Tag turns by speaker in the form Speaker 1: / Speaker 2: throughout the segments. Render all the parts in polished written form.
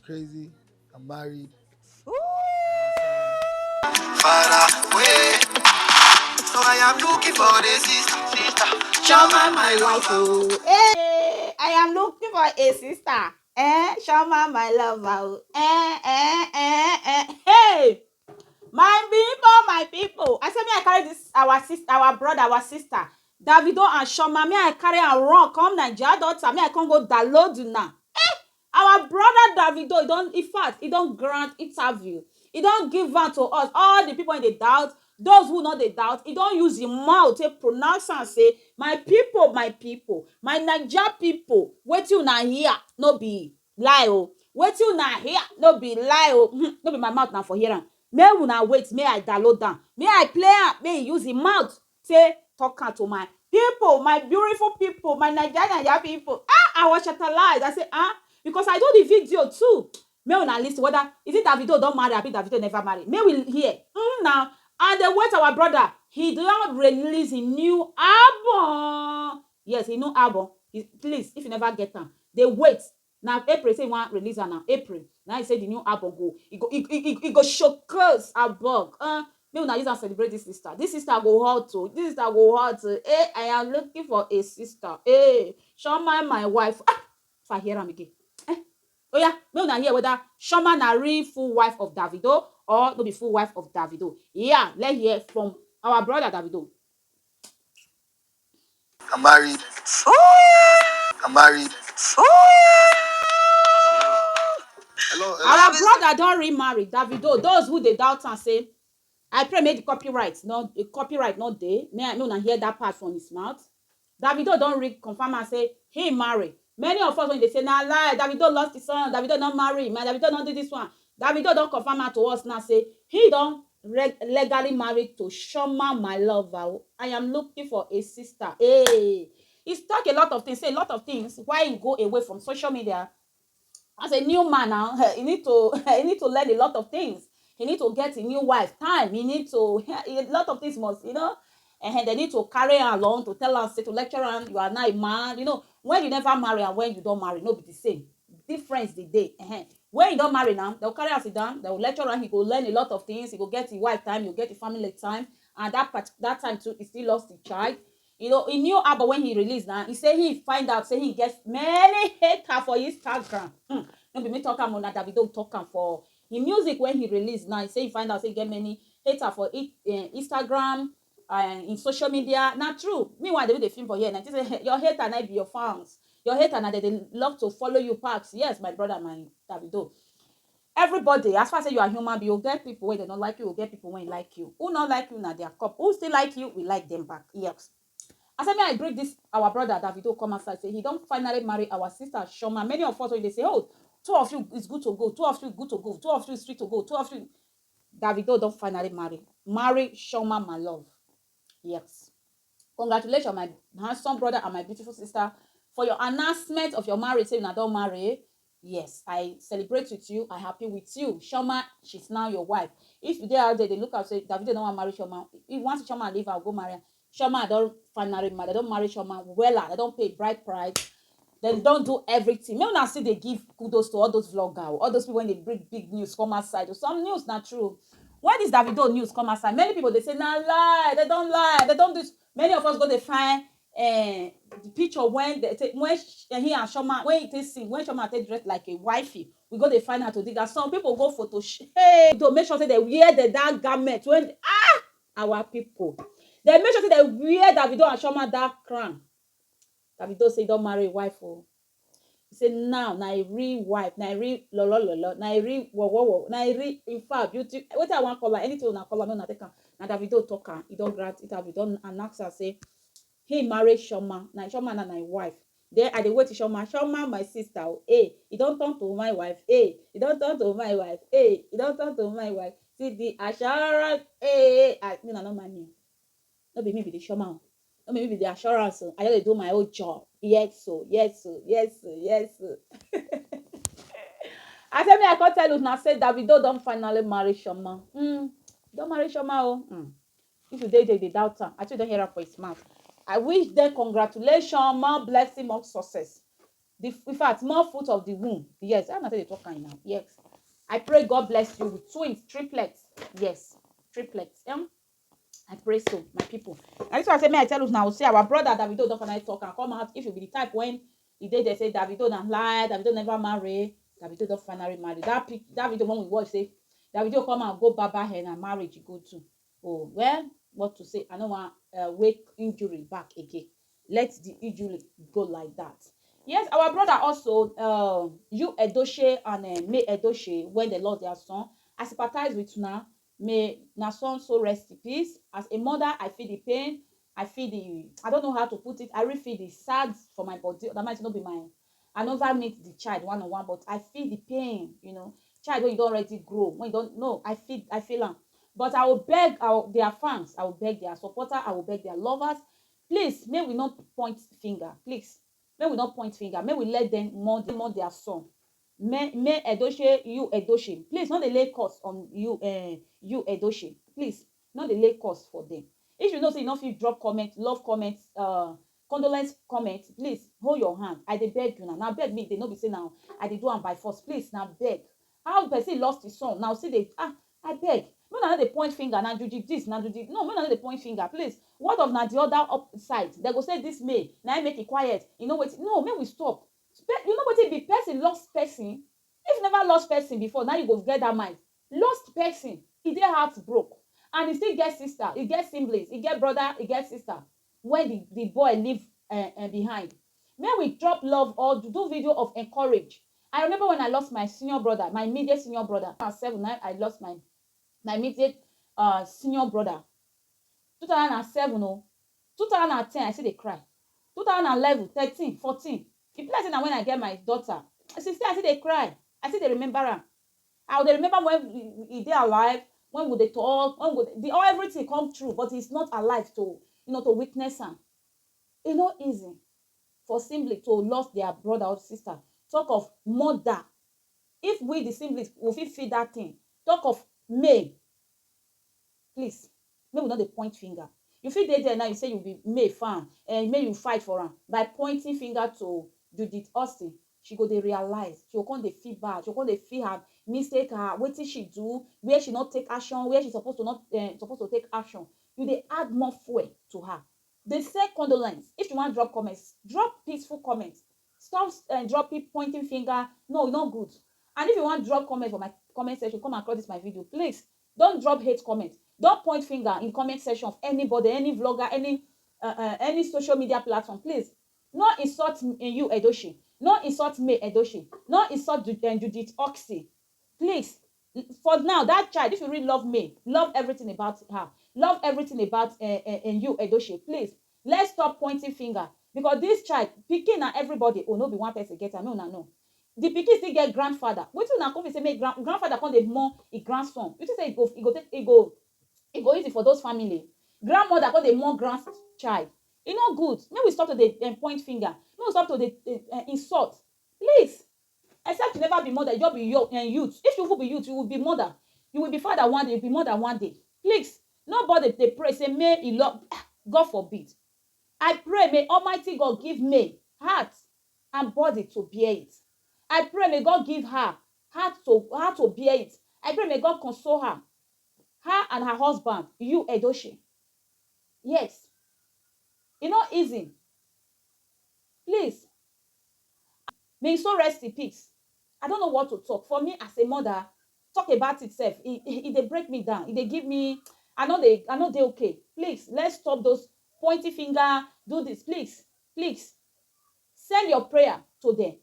Speaker 1: crazy. I'm married.
Speaker 2: Far away. So I am looking for the sister. Chioma, my wife. Oh.
Speaker 3: Hey, I am looking for a sister. Shama, my lover. Hey, my people. I said, me, I carry this, our sister, our brother, our sister, Davido and Shama. Me, I carry and run. Come Naija Daughter. Me, I can't go download you now. Our brother Davido, he don't grant interview. He don't give out to us. All the people in the doubt, those who know the doubt, he don't use his mouth to pronounce and say, my people, my Naija people, wetin una hear, no be lie oh. Wetin una hear, no be lie oh. No be my mouth now for hearing. May una wait, may I download down. May I play am, may he use his mouth, say, talk am to my people, my beautiful people, my Naija people. I was shatterized. I say, because I do the video too. May una listen whether is it Davido don't marry, abi Davido never marry. May we hear now. And then wait our brother. He don't release a new album. Yes, a new album. Please, if you never get them, they wait. Now April say one release now. April. Now he say the new album go. He go showcase a bug. May una use and celebrate this sister. This sister go hard to. This sister go hard to. Hey, I am looking for a sister. Hey, Shoma, my wife. If I hear am again. Oh yeah, may una hear whether Shoma na real full wife of Davido or no be full wife of Davido. Yeah, let's hear from our brother Davido.
Speaker 2: I'm married. I'm married. Hello.
Speaker 3: Our brother don remarry Davido. Those who dey doubt am say, I pray make the copyright not dey. May una hear that part from his mouth. Davido don confirm am say he marry. Many of us when they say na lie, Davido lost his son, Davido not marry, man, Davido not do this one. Davido don confirm am to us now say he don legally married to Shoma, my lover. I am looking for a sister. Hey, he's talk a lot of things, say a lot of things. Why he go away from social media? As a new man now, he need to learn a lot of things. He need to get a new wife. Time. He need to a lot of things must, and they need to carry her along to tell her, say to lecture her, you are not a man. When you never marry and when you don't marry, no be the same. Difference the day. When you don't marry now, they'll carry her down, they'll lecture her, he go learn a lot of things, he go get his wife time, he'll get the family time, and that time too, he still lost the child. He knew about when he released now. He say he find out, say he gets many haters for Instagram. No be me talk am na Davido talk am for him music when he released now. He say he find out say he get many haters for Instagram and in social media. Not true. Meanwhile, they do the film for here. And say your hater na be your fans. Your hater na they love to follow you packs. Yes, my brother, my Davido. Everybody, as far as you are human being, you'll get people when they don't like you, you'll get people when like you. Who not like you now, their cup. Who still like you, we like them back. Yes. As I break this, our brother Davido come outside say he don't finally marry our sister Shoma. Many of us when they say, oh, two of you is good to go, two of you good to go, two of you is free to go, two of you. Davido don't finally marry Shoma, my love. Yes. Congratulations, my handsome brother and my beautiful sister, for your announcement of your marriage. Saying I don't marry. Yes, I celebrate with you. I happy with you. Shoma, she's now your wife. If you out there, they look and say, Davido don't want to marry Shoma. If once Shoma leave, I'll go marry her. Shoma, I don't finally marry. They don't marry Shoma. Well, they don't pay bride price. They don't do everything. Maybe now see they give kudos to all those vloggers, all those people when they bring big news come outside. Or some news not true. When this Davido news come outside, many people they say nah lie. They don't lie. They don't do. Many of us go to find the picture when they take when he and Shoma when he sing when Shoma take dress like a wifey. We go to find out to dig that. Some people go photo to make sure say they wear that garment when our people. They make sure say they wear Davido and Shoma that crown. Davido say don't marry a wife. Oh. He say now na a real wife, na a real lolo, na a real wo, na a real in fact beauty. What I want call her, anything una call her, no na take am. Na Davido talk am. He don't grant interview. Don't announce her say he marry Shoma. Na Shoma na wife. Then I dey wait to Shoma my sister. Hey, he don't turn to my wife. Hey, he don't turn to my wife. Hey, he don't turn to my wife. See the assurance. Hey, I mean I no mind. No be me be the Shoma. No be me be the assurance. I just dey do my own job. Yes, so. I tell me I can't tell you now. Say Davido don't finally marry Shoma. Don't marry Shoma. Oh. If you dey the doubt am, actually don't hear am for his mouth. I wish them congratulations, more blessing, more success. in fact, more fruit of the womb. Yes, I'm not saying they talk now. Yes. I pray God bless you with twins, triplets. Yes, triplets. I pray so, my people. And this one I say, may I tell you now, say our brother Davido don't finally talk and come out. If you be the type when he did, they say Davido don't lie, Davido never marry, Davido don't finally marry. That video when we watch, say Davido come and go baba hair and marriage go to. Oh, well, what to say? I don't want wake injury back again. Let the injury go like that. Yes, our brother also, you Edochie and May Edochie, when they lost their son, I sympathize with now. May na son so rest in peace. As a mother, I feel the pain. I feel the, I don't know how to put it. I really feel the sad for my body. That might not be mine. I never meet the child one on one, but I feel the pain. You know, child when you don't already grow, when you don't know, I feel them. But I will beg their fans. I will beg their supporter. I will beg their lovers. Please, may we not point finger. Please, may we not point finger. May we let them mourn their son. May Edochie, you Edochie, please not dey lay curse on you, you Edochie, please not dey lay curse for them. If you know say you no fit drop comment, love comment, condolence comment, please hold your hand. I dey beg you now beg me, dey no be say now I dey do am by force. Please now beg. How person lost his son now see dey I beg. Make una no dey point finger na juju this na juju no, make una no dey point finger, please. What of na the other side? They go say this May na make it quiet, you know wetin? No, make we stop. You know wetin be person lost person? If you never lost person before, now you go get that mind. Lost person, e dey heart broke, and he still get sister, he get siblings, he get brother, he get sister when the boy leave behind. May we drop love or do video of encourage. I remember when I lost my senior brother, my immediate senior brother. At 7, I lost my immediate senior brother. 2007, oh, 2010 I still dey cry. 2011, 13, 14. E be like say na when I get my daughter, 16 I still dey cry. I still dey remember am. I dey remember when he dey alive, when we dey talk, when we everything come true, but he's not alive to, you know, to witness am. E no easy for sibling to lose their brother or sister. Talk of mother. If we the siblings we fit feel that thing. Talk of May. Please, make we no dey point finger. You fit dey there now, you say you be May fan, and May you fight for am by pointing finger to Judith Austin. She go dey realize, she go come dey feel bad, she go come dey feel her mistake, her wetin she do, where she not take action, where she supposed to not supposed to take action. You dey add more fuel to her. They say condolence. If you want drop comments, drop peaceful comments. Stop dropping pointing finger. No, not good. And if you want drop comment for my comment section, come across this my video, please don't drop hate comment. Don't point finger in comment section of anybody, any vlogger, any social media platform. Please, no insult you Edochie, no insult me Edochie, no insult Judith Oxy. Please, for now, that child, if you really love me, love everything about her, love everything about you Edochie. Please, let's stop pointing finger, because this child pikin na everybody. Oh, no be one person get am. No. The pikin still get grandfather. Wetin una come say make grandfather come dey mourn e grandson? You think say e go easy for those family? Grandmother come dey mourn grandchild. E no good. Make we stop to dey point finger. Make we stop to dey insult. Please, except you never be mother, you just be youth. If you will be youth, you will be mother. You will be father one day, you will be mother one day. Please, nobody dey pray say may e love. God forbid. I pray may Almighty God give me heart and body to bear it. I pray may God give her heart to bear it. I pray may God console her and her husband, you Edochie. Yes, e no easy. Please, may you so rest in peace. I don't know what to talk. For me as a mother, talk about itself. It dey break me down. It dey give me. I know they okay. Please, let's stop those pointy finger. Do this, please. Send your prayer to them.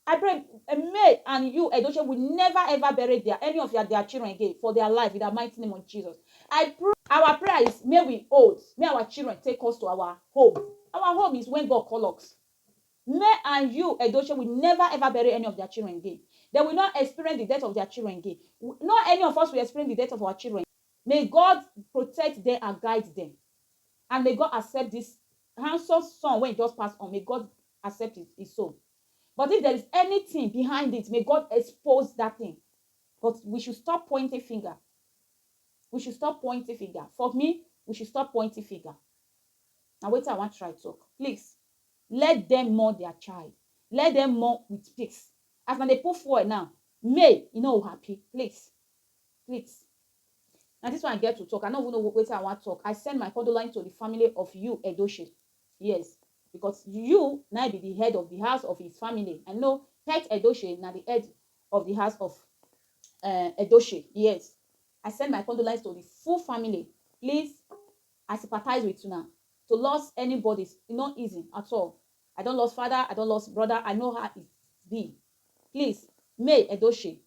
Speaker 3: I pray May and you Edochie will never ever bury any of their children again for their life in the mighty name of Jesus. I pray our prayer is may we old, may our children take us to our home. Our home is when God calls us. May and you Edochie will never ever bury any of their children again. They will not experience the death of their children again. Not any of us will experience the death of our children. May God protect them and guide them. And may God accept this handsome son when he just passed on. May God accept his soul. But if there is anything behind it, may God expose that thing. But we should stop pointing finger. We should stop pointing finger. For me, we should stop pointing finger. Now wait, I want to try to talk. Please, let them mourn their child. let them mourn with peace. As na dey put forward now, may e no happy, please, please. Na this one I get to talk. I no even know wetin I wan talk. I send my condolence to the family of you, EDOCHIE. Yes, because you now be the head of the house of his family. I know pet EDOCHIE na the head of the house of EDOCHIE. Yes, I send my condolence to the full family. Please, I sympathize with you now. To lose anybody is not easy at all. I don't lose father, I don't lose brother. I know how it be. Please, may EDOCHIE,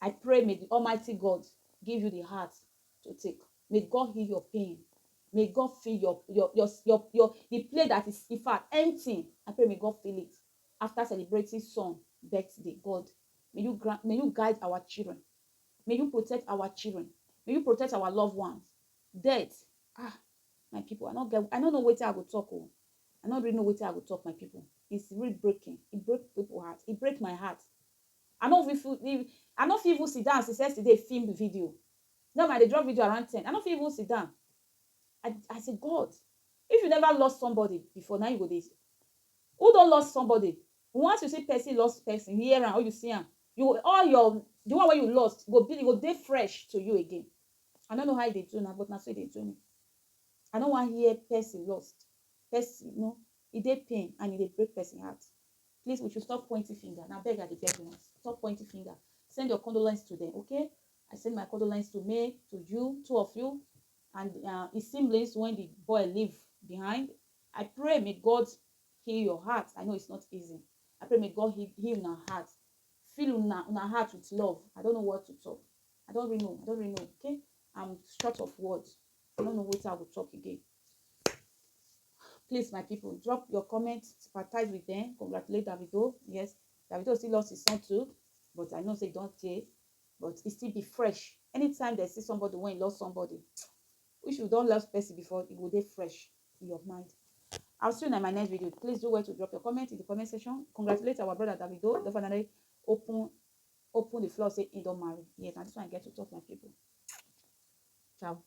Speaker 3: I pray may the Almighty God give you the heart to take. May God heal your pain. May God fill your the place that is in fact empty. I pray may God fill it after celebrating son birthday. God, may you guide our children. May you protect our children. May you protect our loved ones. Death, my people, I don't know what I will talk. Oh, I don't really know what I will talk, my people. It's really breaking. It breaks people's heart. It breaks my heart. I don't even sit down since yesterday film the video. Now my they drop video around 10. I don't even sit down. I say, God, if you never lost somebody before, now you go this. Who don't lost somebody? Once you see person lost person, here and or you see him, you all your the one where you lost go dey fresh to you again. I don't know how they do now, but now so they do me. I don't want to hear person lost. Person, no, it dey pain and it dey break person heart. Please, we should stop pointing finger. Now beg at the beg you. Stop pointing finger. Send your condolence to them, okay? I send my condolence to May, to you, two of you, and his siblings when the boy leave behind. I pray may God heal your heart. I know it's not easy. I pray may God heal our heart. Fill our heart with love. I don't know what to talk. I don't really know. Okay? I'm short of words. I don't know what I will talk again. Please, my people, drop your comments, sympathize with them, congratulate Davido. Yes, Davido still lost his son too, but I know say don't care, but it still be fresh. Anytime they see somebody when he lost somebody, which you don't lose person before, it will be fresh in your mind. I'll see you in my next video. Please do well to drop your comment in the comment section. Congratulate our brother Davido. Definitely open the floor, say he don't marry. Yes, I just want to get to talk, my people. Ciao.